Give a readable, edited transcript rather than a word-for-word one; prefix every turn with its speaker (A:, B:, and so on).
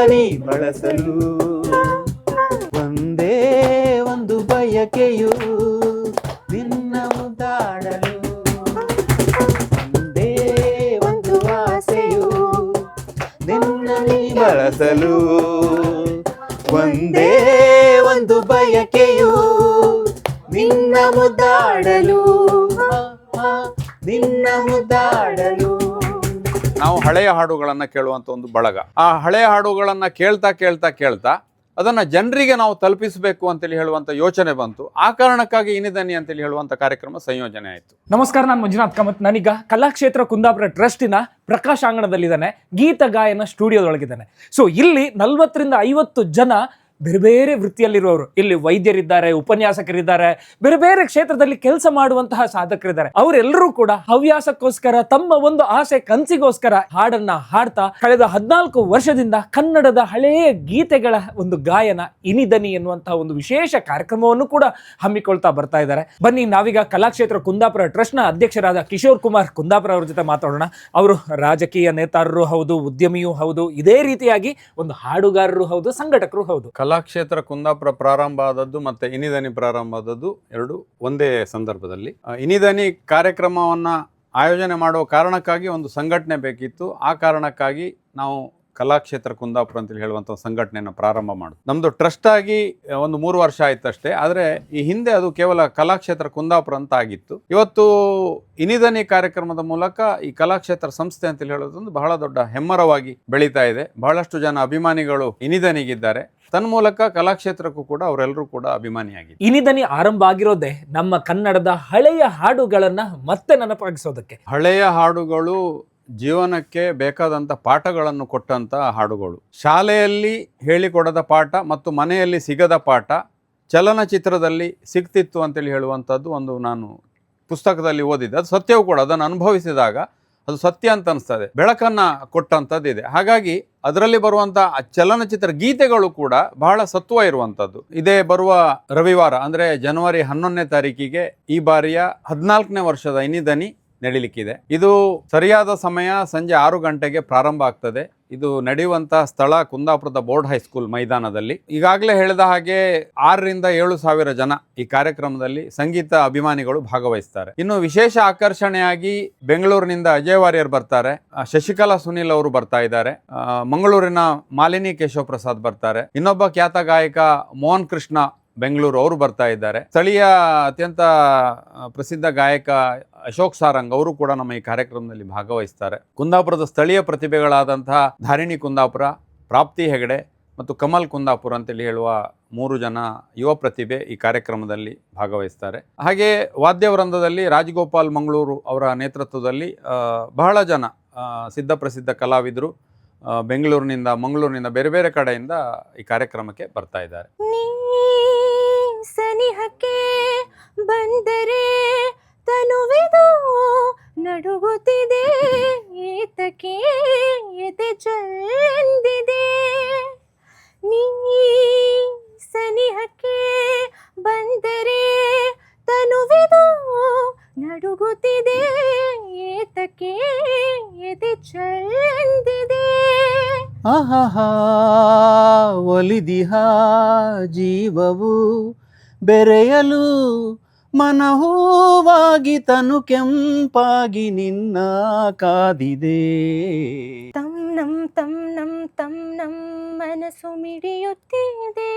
A: ದನಿ ಬಳಸಲು ಒಂದೇ ಒಂದು ಬಯಕೆಯು ನಿನ್ನ ಮುದ್ದಾಡಲು ಒಂದೇ ಒಂದು ಆಸೆಯು ನಿನ್ನಲಿ ಬಳಸಲು ಒಂದೇ ಒಂದು ಬಯಕೆಯು ನಿನ್ನ ಮುದ್ದಾಡಲು ನಿನ್ನ ಮುದ್ದಾಡಲು. ನಾವು ಹಳೆಯ ಹಾಡುಗಳನ್ನ ಕೇಳುವಂತ ಒಂದು ಬಳಗ. ಆ ಹಳೆಯ ಹಾಡುಗಳನ್ನ ಕೇಳ್ತಾ ಕೇಳ್ತಾ ಕೇಳ್ತಾ ಅದನ್ನ ಜನರಿಗೆ ನಾವು ತಲುಪಿಸಬೇಕು ಅಂತೇಳಿ ಹೇಳುವಂತ ಯೋಚನೆ ಬಂತು. ಆ ಕಾರಣಕ್ಕಾಗಿ ಇನಿದನಿ ಅಂತೇಳಿ ಹೇಳುವಂತ ಕಾರ್ಯಕ್ರಮ ಸಂಯೋಜನೆ ಆಯಿತು.
B: ನಮಸ್ಕಾರ, ನಾನು ಮಂಜುನಾಥ್ ಕಾಮತ್. ನಾನೀಗ ಕಲಾಕ್ಷೇತ್ರ ಕುಂದಾಪುರ ಟ್ರಸ್ಟಿನ ಪ್ರಕಾಶ್ ಅಂಗಣದಲ್ಲಿದ್ದಾನೆ, ಗೀತ ಗಾಯನ ಸ್ಟುಡಿಯೋದೊಳಗಿದ್ದಾನೆ. ಸೊ ಇಲ್ಲಿ 40ರಿಂದ 50 ಜನ ಬೇರೆ ಬೇರೆ ವೃತ್ತಿಯಲ್ಲಿರುವವರು. ಇಲ್ಲಿ ವೈದ್ಯರಿದ್ದಾರೆ, ಉಪನ್ಯಾಸಕರಿದ್ದಾರೆ, ಬೇರೆ ಬೇರೆ ಕ್ಷೇತ್ರದಲ್ಲಿ ಕೆಲಸ ಮಾಡುವಂತಹ ಸಾಧಕರಿದ್ದಾರೆ. ಅವರೆಲ್ಲರೂ ಕೂಡ ಹವ್ಯಾಸಕ್ಕೋಸ್ಕರ, ತಮ್ಮ ಒಂದು ಆಸೆ ಕನಸಿಗೋಸ್ಕರ ಹಾಡನ್ನ ಹಾಡ್ತಾ ಕಳೆದ 14 ವರ್ಷದಿಂದ ಕನ್ನಡದ ಹಳೆಯ ಗೀತೆಗಳ ಒಂದು ಗಾಯನ ಇನಿದನಿ ಎನ್ನುವಂತಹ ಒಂದು ವಿಶೇಷ ಕಾರ್ಯಕ್ರಮವನ್ನು ಕೂಡ ಹಮ್ಮಿಕೊಳ್ತಾ ಬರ್ತಾ ಇದ್ದಾರೆ. ಬನ್ನಿ ನಾವೀಗ ಕಲಾಕ್ಷೇತ್ರ ಕುಂದಾಪುರ ಟ್ರಸ್ಟ್ ನ ಅಧ್ಯಕ್ಷರಾದ ಕಿಶೋರ್ ಕುಮಾರ್ ಕುಂದಾಪುರ ಅವ್ರ ಜೊತೆ ಮಾತಾಡೋಣ. ಅವರು ರಾಜಕೀಯ ನೇತಾರರು ಹೌದು, ಉದ್ಯಮಿಯೂ ಹೌದು, ಇದೇ ರೀತಿಯಾಗಿ ಒಂದು ಹಾಡುಗಾರರು ಹೌದು, ಸಂಘಟಕರು ಹೌದು.
A: ಕಲಾಕ್ಷೇತ್ರ ಕುಂದಾಪುರ ಪ್ರಾರಂಭ ಆದದ್ದು ಮತ್ತೆ ಇನಿದನಿ ಪ್ರಾರಂಭ ಆದದ್ದು ಎರಡು ಒಂದೇ ಸಂದರ್ಭದಲ್ಲಿ. ಇನಿದನಿ ಕಾರ್ಯಕ್ರಮವನ್ನ ಆಯೋಜನೆ ಮಾಡುವ ಕಾರಣಕ್ಕಾಗಿ ಒಂದು ಸಂಘಟನೆ ಬೇಕಿತ್ತು. ಆ ಕಾರಣಕ್ಕಾಗಿ ನಾವು ಕಲಾಕ್ಷೇತ್ರ ಕುಂದಾಪುರ ಅಂತೇಳಿ ಹೇಳುವಂಥ ಸಂಘಟನೆಯನ್ನು ಪ್ರಾರಂಭ ಮಾಡೋದು. ನಮ್ಮದು ಟ್ರಸ್ಟ್ ಆಗಿ ಒಂದು 3 ವರ್ಷ ಆಯ್ತಷ್ಟೇ. ಆದರೆ ಈ ಹಿಂದೆ ಅದು ಕೇವಲ ಕಲಾಕ್ಷೇತ್ರ ಕುಂದಾಪುರ ಅಂತ ಆಗಿತ್ತು. ಇವತ್ತು ಇನಿದನಿ ಕಾರ್ಯಕ್ರಮದ ಮೂಲಕ ಈ ಕಲಾಕ್ಷೇತ್ರ ಸಂಸ್ಥೆ ಅಂತೇಳಿ ಹೇಳೋದೊಂದು ಬಹಳ ದೊಡ್ಡ ಹೆಮ್ಮರವಾಗಿ ಬೆಳೀತಾ ಇದೆ. ಬಹಳಷ್ಟು ಜನ ಅಭಿಮಾನಿಗಳು ಇನಿದನಿಗಿದ್ದಾರೆ. ತನ್ಮೂಲಕ ಕಲಾಕ್ಷೇತ್ರಕ್ಕೂ ಕೂಡ ಅವರೆಲ್ಲರೂ ಕೂಡ ಅಭಿಮಾನಿಯಾಗಿದೆ.
B: ಇನಿದನಿ ಆರಂಭ ಆಗಿರೋದೇ ನಮ್ಮ ಕನ್ನಡದ ಹಳೆಯ ಹಾಡುಗಳನ್ನ ಮತ್ತೆ ನೆನಪಾಗಿಸೋದಕ್ಕೆ.
A: ಹಳೆಯ ಹಾಡುಗಳು ಜೀವನಕ್ಕೆ ಬೇಕಾದಂಥ ಪಾಠಗಳನ್ನು ಕೊಟ್ಟಂಥ ಹಾಡುಗಳು. ಶಾಲೆಯಲ್ಲಿ ಹೇಳಿಕೊಡದ ಪಾಠ ಮತ್ತು ಮನೆಯಲ್ಲಿ ಸಿಗದ ಪಾಠ ಚಲನಚಿತ್ರದಲ್ಲಿ ಸಿಗ್ತಿತ್ತು ಅಂತೇಳಿ ಹೇಳುವಂಥದ್ದು ಒಂದು ನಾನು ಪುಸ್ತಕದಲ್ಲಿ ಓದಿದ್ದೆ. ಅದು ಸತ್ಯವೂ ಕೂಡ. ಅದನ್ನು ಅನುಭವಿಸಿದಾಗ ಅದು ಸತ್ಯ ಅಂತ ಅನಿಸ್ತದೆ. ಬೆಳಕನ್ನು ಕೊಟ್ಟಂಥದ್ದು ಇದೆ. ಹಾಗಾಗಿ ಅದರಲ್ಲಿ ಬರುವಂಥ ಚಲನಚಿತ್ರ ಗೀತೆಗಳು ಕೂಡ ಬಹಳ ಸತ್ವ ಇರುವಂಥದ್ದು. ಇದೇ ಬರುವ ರವಿವಾರ ಅಂದರೆ ಜನವರಿ 11ನೇ ತಾರೀಕಿಗೆ ಈ ಬಾರಿಯ 14ನೇ ವರ್ಷದ ಇನಿದನಿ ನಡೀಲಿಕ್ಕಿದೆ. ಇದು ಸರಿಯಾದ ಸಮಯ ಸಂಜೆ 6 ಗಂಟೆಗೆ ಪ್ರಾರಂಭ ಆಗ್ತದೆ. ಇದು ನಡೆಯುವಂಥ ಸ್ಥಳ ಕುಂದಾಪುರದ ಬೋರ್ಡ್ ಹೈಸ್ಕೂಲ್ ಮೈದಾನದಲ್ಲಿ. ಈಗಾಗಲೇ ಹೇಳಿದ ಹಾಗೆ 6ರಿಂದ 7 ಸಾವಿರ ಜನ ಈ ಕಾರ್ಯಕ್ರಮದಲ್ಲಿ ಸಂಗೀತ ಅಭಿಮಾನಿಗಳು ಭಾಗವಹಿಸ್ತಾರೆ. ಇನ್ನು ವಿಶೇಷ ಆಕರ್ಷಣೆಯಾಗಿ ಬೆಂಗಳೂರಿನಿಂದ ಅಜಯ್ ವಾರಿಯರ್ ಬರ್ತಾರೆ, ಶಶಿಕಲಾ ಸುನಿಲ್ ಅವರು ಬರ್ತಾ ಇದ್ದಾರೆ, ಮಂಗಳೂರಿನ ಮಾಲಿನಿ ಕೇಶವ್ ಪ್ರಸಾದ್ ಬರ್ತಾರೆ, ಇನ್ನೊಬ್ಬ ಖ್ಯಾತ ಗಾಯಕ ಮೋಹನ್ ಕೃಷ್ಣ ಬೆಂಗಳೂರು ಅವರು ಬರ್ತಾ ಇದ್ದಾರೆ, ಸ್ಥಳೀಯ ಅತ್ಯಂತ ಪ್ರಸಿದ್ಧ ಗಾಯಕ ಅಶೋಕ್ ಸಾರಂಗ್ ಅವರು ಕೂಡ ನಮ್ಮ ಈ ಕಾರ್ಯಕ್ರಮದಲ್ಲಿ ಭಾಗವಹಿಸ್ತಾರೆ. ಕುಂದಾಪುರದ ಸ್ಥಳೀಯ ಪ್ರತಿಭೆಗಳಾದಂತಹ ಧಾರಿಣಿ ಕುಂದಾಪುರ, ಪ್ರಾಪ್ತಿ ಹೆಗಡೆ ಮತ್ತು ಕಮಲ್ ಕುಂದಾಪುರ ಅಂತೇಳಿ ಹೇಳುವ 3 ಜನ ಯುವ ಪ್ರತಿಭೆ ಈ ಕಾರ್ಯಕ್ರಮದಲ್ಲಿ ಭಾಗವಹಿಸ್ತಾರೆ. ಹಾಗೆ ವಾದ್ಯವೃಂದದಲ್ಲಿ ರಾಜಗೋಪಾಲ್ ಮಂಗಳೂರು ಅವರ ನೇತೃತ್ವದಲ್ಲಿ ಬಹಳ ಜನ ಸಿದ್ಧ ಕಲಾವಿದರು ಬೆಂಗಳೂರಿನಿಂದ, ಮಂಗಳೂರಿನಿಂದ, ಬೇರೆ ಬೇರೆ ಕಡೆಯಿಂದ ಈ ಕಾರ್ಯಕ್ರಮಕ್ಕೆ ಬರ್ತಾ ಇದ್ದಾರೆ.
C: ಸನಿಹಕ್ಕೆ ಬಂದರೆ ತನುವಿದು ನಡುಗುತ್ತಿದೆ, ಏತಕ್ಕೆ ಎದೆ ಚೆಂದಿದೆ. ನೀ ಸನಿಹಕ್ಕೆ ಬಂದರೆ ತನುವಿದು ನಡುಗುತ್ತಿದೆ, ಏತಕ್ಕೆ ಎದೆ ಚೆಂದಿದೆ.
A: ಆಹಾ ಒಲಿದಿಹ ಜೀವವು ಬೆರೆಯಲು ಮನಹೂವಾಗಿ ತನು ಕೆಂಪಾಗಿ ನಿನ್ನ ಕಾದಿದೆ.
C: ತಂ ನಂ ಮನಸ್ಸು ಮಿಡಿಯುತ್ತಿದೆ,